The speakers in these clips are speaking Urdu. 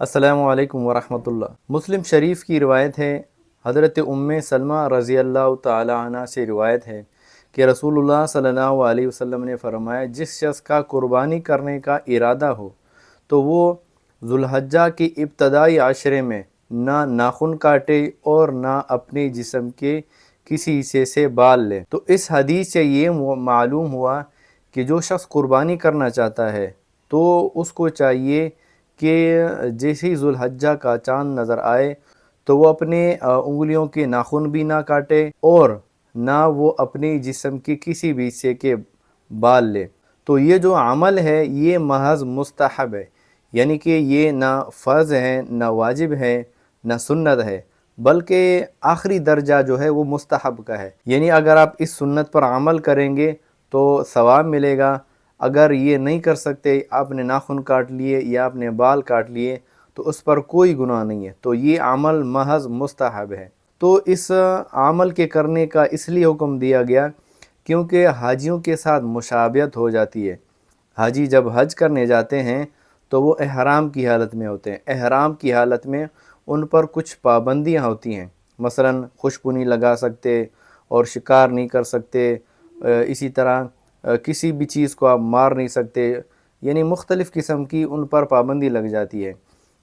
السلام علیکم ورحمۃ اللہ۔ مسلم شریف کی روایت ہے، حضرت سلمہ رضی اللہ تعالی عنہ سے روایت ہے کہ رسول اللہ صلی اللہ علیہ وسلم نے فرمایا، جس شخص کا قربانی کرنے کا ارادہ ہو تو وہ ذوالحجہ کے ابتدائی عشرے میں نہ ناخن کاٹے اور نہ اپنے جسم کے کسی حصے سے بال لے۔ تو اس حدیث سے یہ معلوم ہوا کہ جو شخص قربانی کرنا چاہتا ہے تو اس کو چاہیے کہ جیسے ہی ذوالحجہ کا چاند نظر آئے تو وہ اپنے انگلیوں کے ناخن بھی نہ کاٹے اور نہ وہ اپنے جسم کے کسی بھی حصے کے بال لے۔ تو یہ جو عمل ہے یہ محض مستحب ہے، یعنی کہ یہ نہ فرض ہے، نہ واجب ہے، نہ سنت ہے، بلکہ آخری درجہ جو ہے وہ مستحب کا ہے۔ یعنی اگر آپ اس سنت پر عمل کریں گے تو ثواب ملے گا، اگر یہ نہیں کر سکتے، آپ نے ناخن کاٹ لیے یا آپ نے بال کاٹ لیے تو اس پر کوئی گناہ نہیں ہے، تو یہ عمل محض مستحب ہے۔ تو اس عمل کے کرنے کا اس لیے حکم دیا گیا کیونکہ حاجیوں کے ساتھ مشابہت ہو جاتی ہے۔ حاجی جب حج کرنے جاتے ہیں تو وہ احرام کی حالت میں ہوتے ہیں، احرام کی حالت میں ان پر کچھ پابندیاں ہوتی ہیں، مثلا خوشبو نہیں لگا سکتے اور شکار نہیں کر سکتے، اسی طرح کسی بھی چیز کو آپ مار نہیں سکتے، یعنی مختلف قسم کی ان پر پابندی لگ جاتی ہے۔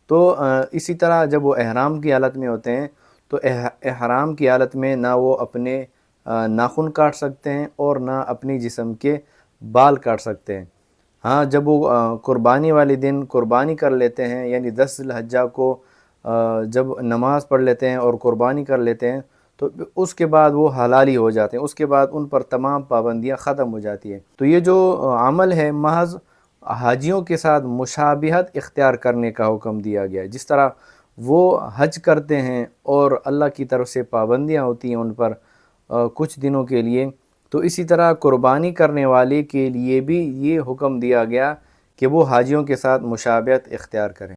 تو اسی طرح جب وہ احرام کی حالت میں ہوتے ہیں تو احرام کی حالت میں نہ وہ اپنے ناخن کاٹ سکتے ہیں اور نہ اپنی جسم کے بال کاٹ سکتے ہیں۔ ہاں، جب وہ قربانی والے دن قربانی کر لیتے ہیں، یعنی 10 ذی الحجہ کو جب نماز پڑھ لیتے ہیں اور قربانی کر لیتے ہیں تو اس کے بعد وہ حلالی ہو جاتے ہیں، اس کے بعد ان پر تمام پابندیاں ختم ہو جاتی ہیں۔ تو یہ جو عمل ہے محض حاجیوں کے ساتھ مشابہت اختیار کرنے کا حکم دیا گیا ہے، جس طرح وہ حج کرتے ہیں اور اللہ کی طرف سے پابندیاں ہوتی ہیں ان پر کچھ دنوں کے لیے، تو اسی طرح قربانی کرنے والے کے لیے بھی یہ حکم دیا گیا کہ وہ حاجیوں کے ساتھ مشابہت اختیار کریں۔